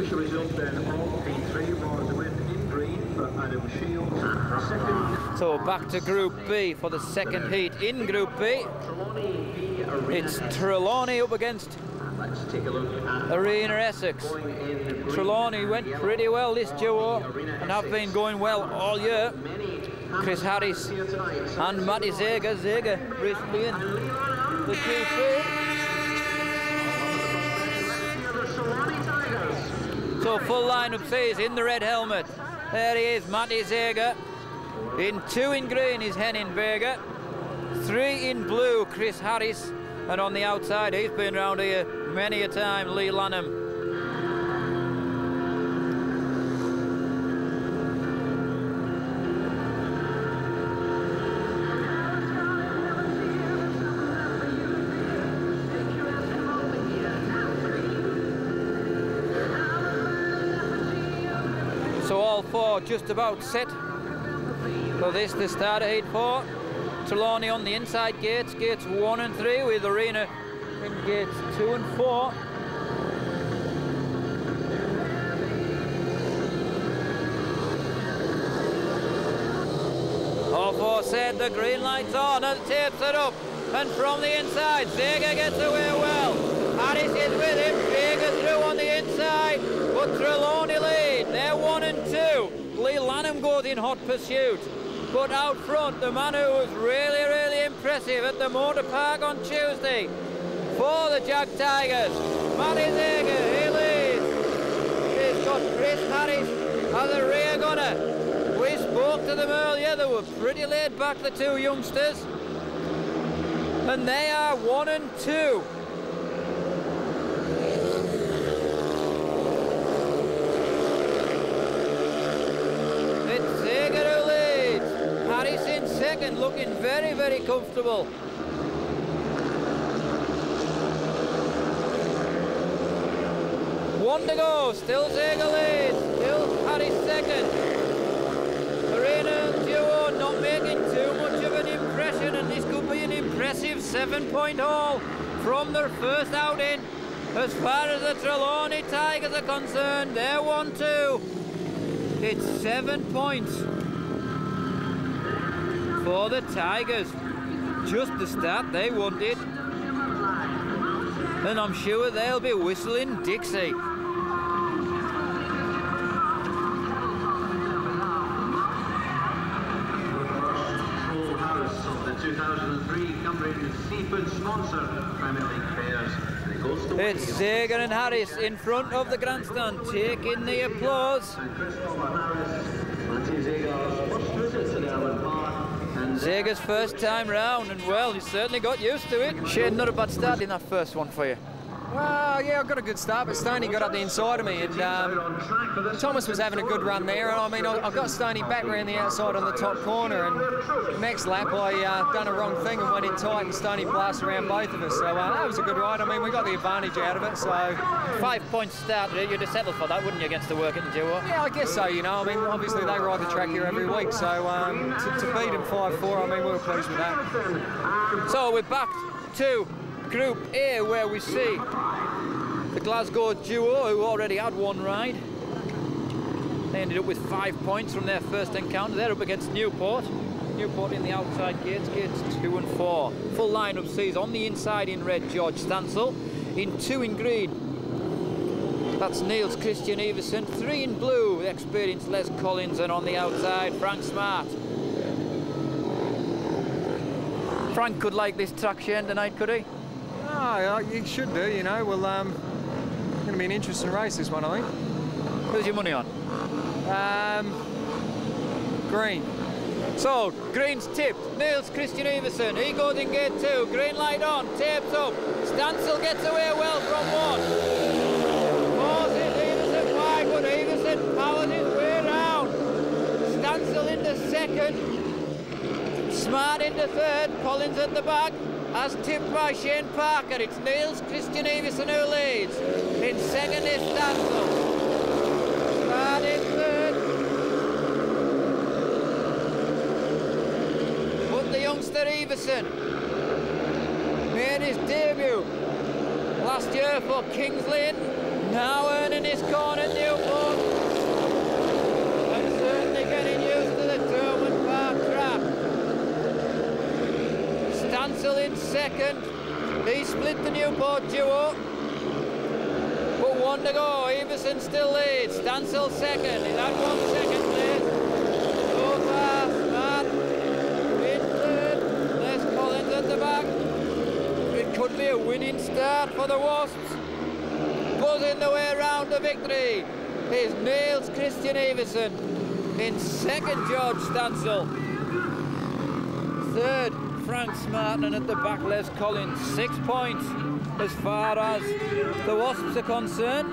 official result then of P3 was a win in green for Adam Shields. Second. So back to Group B for the second heat in Group B. It's Trelawney up against Let's take a look at Arena Essex. Trelawney went pretty well this duo and have been going well all year. Chris Harris and Matty Zager. Zager recently in the GP. So full lineup says in the red helmet. There he is, Matty Zager. In 2 in green is Henning Berger. 3 in blue, Chris Harris. And on the outside, he's been around here many a time, Lee Lanham. So all 4 just about set. So this the start of heat 4. Trelawney on the inside gates, gates 1 and 3 with Arena in gates 2 and 4. All 4 set, the green light's on and the tapes it up. And from the inside, Zager gets away well. Harris is with him, Zager through on the inside, but Trelawney lead. They're 1 and 2. Lee Lanham goes in hot pursuit. But out front, the man who was really, really impressive at the Motor Park on Tuesday for the Jag Tigers, Matty Zager, he leads. He's got Chris Harris as a rear gunner. We spoke to them earlier, they were pretty laid back, the 2 youngsters. And they are 1 and 2. It's Zager who leads. Harris in second, looking very, very comfortable. One to go, still Zager leads, still Harris second. Arena duo not making too much of an impression, and this could be an impressive 7-point haul from their first outing. As far as the Trelawney Tigers are concerned, they're 1-2. It's 7 points for the Tigers. Just the start they wanted. And I'm sure they'll be whistling Dixie. The 2003 Cumbrian Seafood sponsor, Premier League players. It's Zager and Harris in front of the grandstand, taking the applause. Zager's first time round, and well, he certainly got used to it. Shane, not a bad start in that first one for you. Well, yeah, I got a good start, but Stoney got up the inside of me, and Thomas was having a good run there. And I mean, I got Stoney back around the outside on the top corner, and next lap I done a wrong thing and went in tight, and Stoney blasted around both of us. So that was a good ride. I mean, we got the advantage out of it. So 5 points start, you'd have settled for that, wouldn't you, against the working duo? Yeah, I guess so. You know, I mean, obviously they ride the track here every week, so to beat them 5-4, I mean, we were pleased with that. So we're back to Group A, where we see the Glasgow duo, who already had one ride. They ended up with 5 points from their first encounter. They're up against Newport. Newport in the outside gates, gates 2 and 4. Full lineup sees on the inside in red George Stansel. In 2 in green, that's Niels Christian Everson. 3 in blue, the experienced Les Collins, and on the outside, Frank Smart. Frank could like this track, Shane, tonight, could he? Oh, you should do, you know. Well, going to be an interesting race, this one, I think. Who's your money on? Green. So, green's tipped. Niels Christian Everson, he goes in gate 2. Green light on, tapes up. Stansel gets away well from 1. Forces Everson wide, but Everson powers his way round. Stansel into second. Smart into third. Collins at the back. As tipped by Shane Parker, it's Niels Christian Everson who leads. In second is Stansel. Smart in third. But the youngster Everson made his debut last year for Kings Lynn. Now earning his corner in second. He split the Newport duo. But 1 to go. Everson still leads. Stansel second. He's had 1 second place. So far, Smart in third. Les Collins at the back. It could be a winning start for the Wasps. Buzzing the way round the victory is Niels Christian Everson. In second, George Stansel. Third, Frank Smartman at the back, Les Collins. 6 points as far as the Wasps are concerned.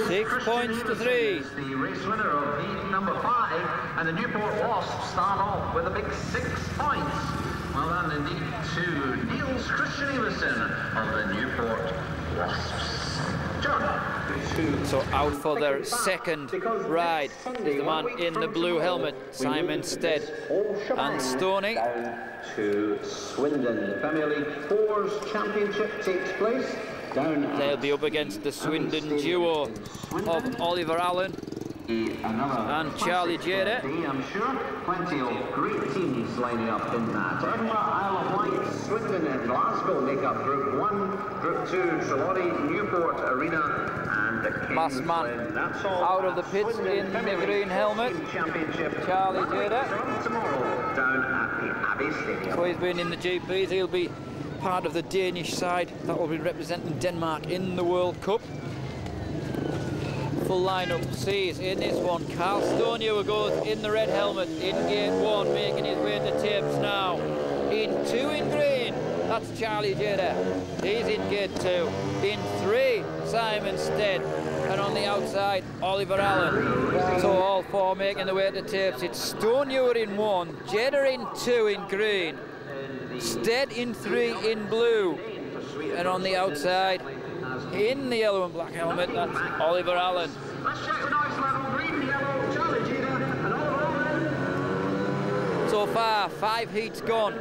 Six points to 3. The race winner of heat number 5, and the Newport Wasps start off with a big 6 points. Well done indeed to Niels Christian Everson of the Newport Wasps. John. So out for their second ride is the man in the blue helmet, Simon Stead and Stoney. Down to Swindon. The Premier League 4's championship takes place. They'll be up against the Swindon duo of Oliver Allen and Charlie Jada. I'm sure plenty of great teams lining up in that. Edinburgh, Isle of Wight, Swindon and Glasgow make up Group 1, Group 2, Trelawney, Newport, Arena and the Last man out of the pits in the green helmet, Charlie Jada. Tomorrow down at the Abbey Stadium. So he's been in the GPs, he'll be part of the Danish side that will be representing Denmark in the World Cup. Full lineup sees in this one Carl Torneo goes in the red helmet in gate 1, making his way to tapes now. In 2 in green, that's Charlie Jada. He's in gate 2. In 3, Simon Stead. And on the outside, Oliver Allen. So all 4 making the way to tapes. It's Torneo in 1, Jada in 2 in green, Stead in 3 in blue, and on the outside, in the yellow and black helmet, that's Oliver Allen. So far, 5 heats gone,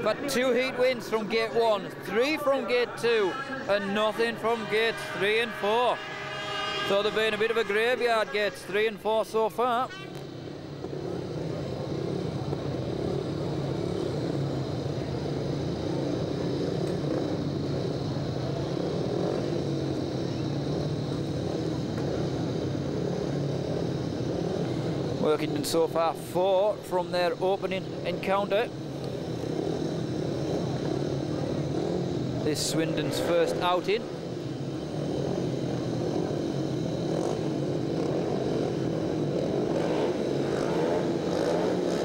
but 2 heat wins from gate 1, 3 from gate 2, and nothing from gates 3 and 4. So they've been a bit of a graveyard, gates 3 and 4 so far. Workington so far 4 from their opening encounter. This Swindon's first outing.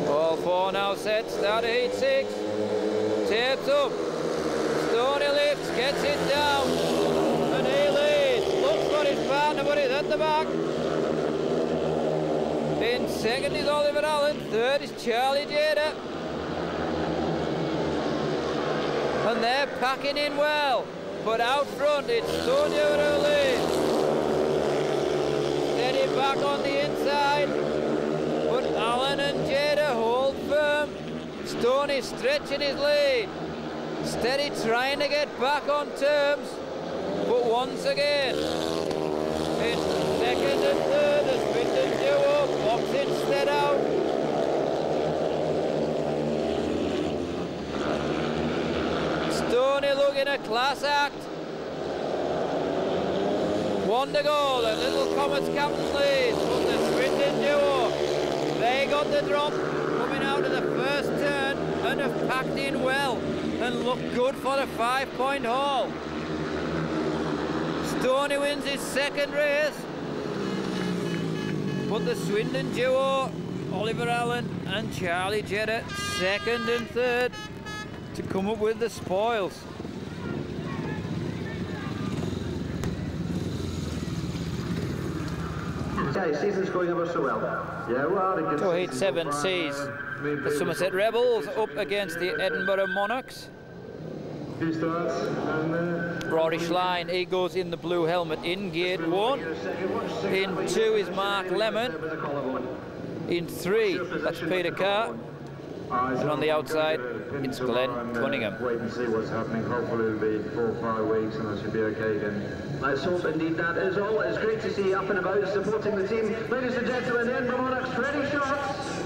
All 4 now set, start of heat 6. Tapes up. Stoney lifts, gets it down. And he leads. Looks for his partner, but he's at the back. In second is Oliver Allen, third is Charlie Jada. And they're packing in well, but out front it's Torneo who leads. Steady back on the inside, but Allen and Jada hold firm. Stoney stretching his lead. Steady trying to get back on terms, but once again, in second and third, the Swindon duo box instead out. Stoney looking a class act. 1 to go, the Little Comets captain leads from the Swindon duo. They got the drop coming out of the first turn and have packed in well and look good for the 5-point haul. Stoney wins his second race, but the Swindon duo, Oliver Allen and Charlie Jada, second and third to come up with the spoils. Yeah, season's going ever so well. Yeah, well, So heat 7 sees the Somerset Rebels up against the Edinburgh Monarchs. Rory Schlein, he goes in the blue helmet in gate 1. In 2 is Mark Lemon. In 3, that's Peter Carr. And on the outside, it's Glenn Cunningham. Wait and see what's happening. Hopefully it'll be 4 or 5 weeks and I should be okay again. Let's hope indeed that is all. It's great to see you up and about supporting the team. Ladies and gentlemen, the Edinburgh Monarchs ready shots.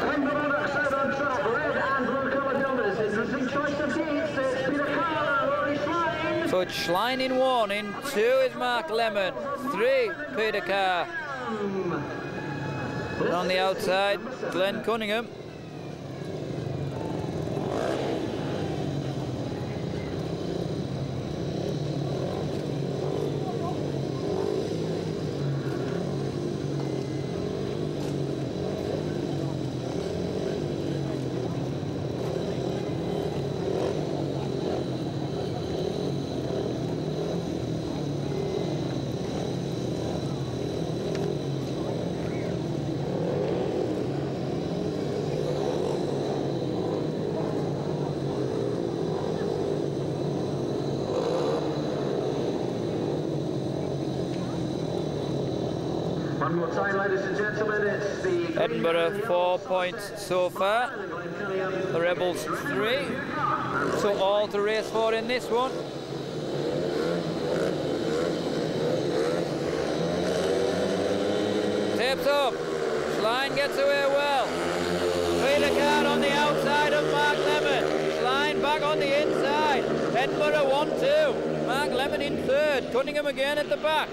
Edinburgh Monarchs out on track, red and blue coloured numbers. Interesting choice of seats. It's Peter CARR and Rory Schlein. So it's Schlein in 1, in 2 is Mark Lemon, 3 Peter CARR. And on the outside, Glenn Cunningham. One more time, ladies and gentlemen, it's the Edinburgh 4 points so far, the Rebels 3, so all to race for in this one. Tapes up, Schlein gets away well. Peter CARR on the outside of Mark Lemon, Schlein back on the inside. Edinburgh 1-2, Mark Lemon in 3rd, Cunningham again at the back.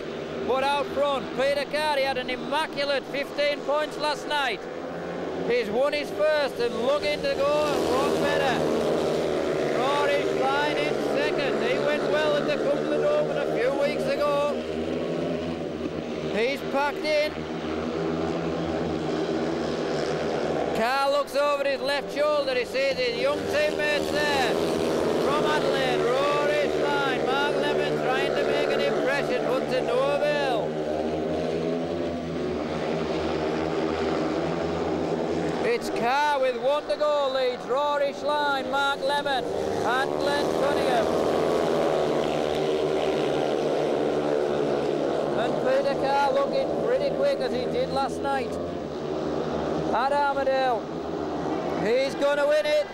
But out front, Peter CARR, he had an immaculate 15 points last night. He's won his first and looking to go one better. Rory Schlein in 2nd. He went well at the Cumberland Open a few weeks ago. He's packed in. CARR looks over his left shoulder. He sees his young teammates there. From Adelaide, Rory Schlein, Mark Lemon trying to make an impression, but to no avail. It's CARR with 1 to go, leads Rory Schlein, Mark Lemon and Glenn Cunningham. And Peter CARR looking pretty quick as he did last night at Armadale. He's going to win it.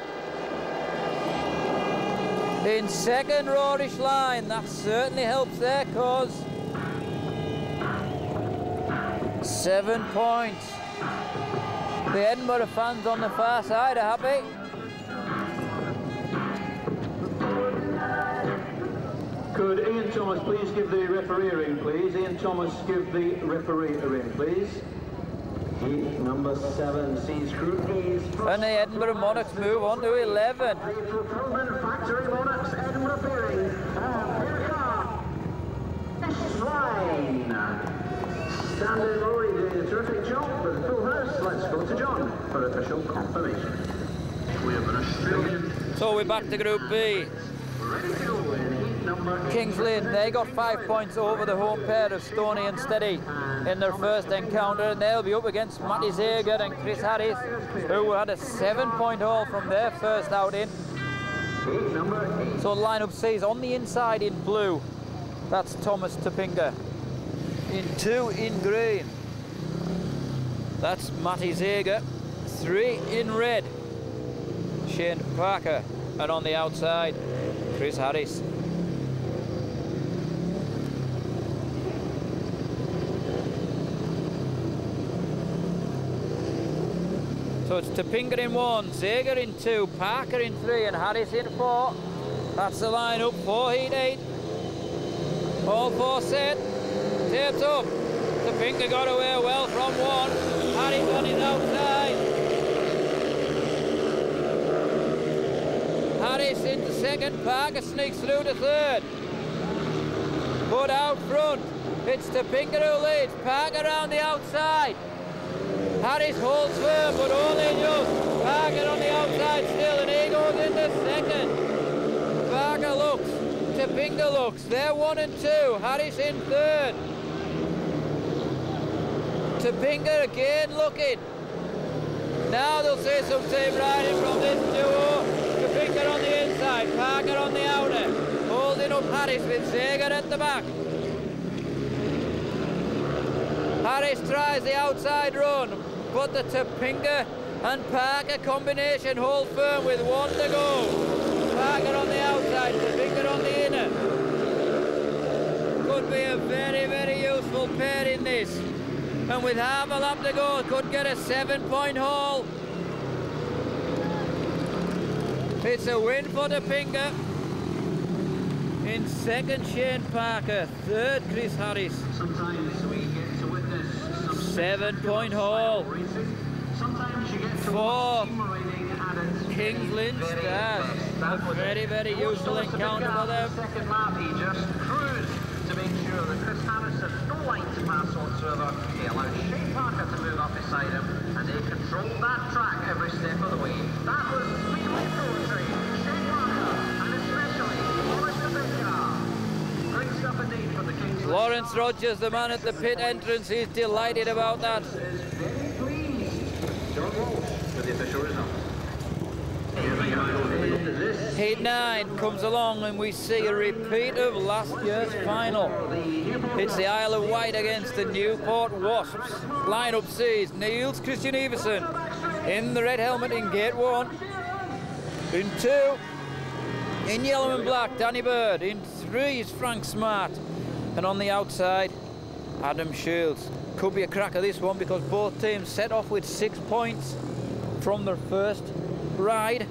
In 2nd, Rory Schlein. That certainly helps their cause. 7 points. The Edinburgh fans on the far side are happy. Could Ian Thomas please give the referee a ring, please? Ian Thomas, give the referee a ring, please. Heat number 7 sees Group A's. And the Edinburgh Monarchs move on to 11. The Fulfillment Factory Monarchs, Edinburgh Fearing, Peter CARR, Schlein. Stanley Lowry did a terrific job with the full house. Let's go to John for official confirmation. We have an Australian. So we're back to Group B. Ready to go in heat number 8. Kings Lynn, they got 5 points over the home pair of Stoney and Steady in their first encounter, and they'll be up against Matty Zager and Chris Harris, who had a 7-point haul from their first outing. Heat number 8. So lineup C's on the inside in blue. That's Thomas Topinga. In 2 in green, that's Matty Zager. 3 in red, Shane Parker. And on the outside, Chris Harris. So it's Topinga in 1, Zager in 2, Parker in 3 and Harris in 4. That's the lineup for Heat 8. All 4 set. Tapes up. Topinga got away well from 1. Harris on his outside. Harris into 2nd. Parker sneaks through to 3rd. But out front, it's Topinga who leads. Parker around the outside. Harris holds firm, but only just. Parker on the outside still, and he goes into 2nd. Parker looks. Topinga looks. They're 1 and 2. Harris in 3rd. Topinga again looking. Now they'll see some team riding from this duo. Topinga on the inside, Parker on the outer. Holding up Harris with Zager at the back. Harris tries the outside run, but the Topinga and Parker combination hold firm with 1 to go. Parker on the outside, Topinga on the inner. Could be a very, very useful pair in this. And with half a lap to go, could get a 7-point haul. It's a win for Topinga. In second, Shane Parker. Third, Chris Harris. Sometimes we get to witness some 7-point haul. Sometimes you get to for Kings Leinster. A very, very useful encounter for them. Second lap, he just cruised to make sure that Chris Harris had no line to pass whatsoever. He allowed Shane Parker to move up beside him, and they controlled that track every step of the way. That was Speedway poetry. Shane Parker, and especially Lawrence Topinga. Great stuff indeed for the Kings. Lawrence Rogers, the man at the pit entrance, he's delighted about that. Very pleased. John Walsh with the official result. Heat 9 comes along and we see a repeat of last year's final. It's the Isle of Wight against the Newport Wasps. Line-up sees Niels Christian Everson in the red helmet in gate 1. In 2, in yellow and black, Danny Bird. In 3 is Frank Smart. And on the outside, Adam Shields. Could be a cracker this one because both teams set off with 6 points from their first ride.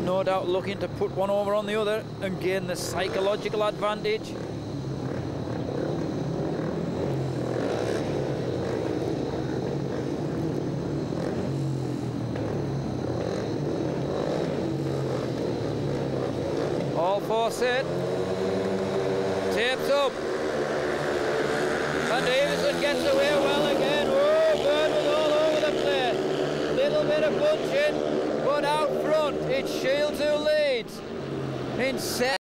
No doubt looking to put one over on the other and gain the psychological advantage. All 4 set. Tapes up. And Davison gets away well again. Oh, Bird was all over the place. Little bit of bunching, but out front, it's Shields who leads in 7.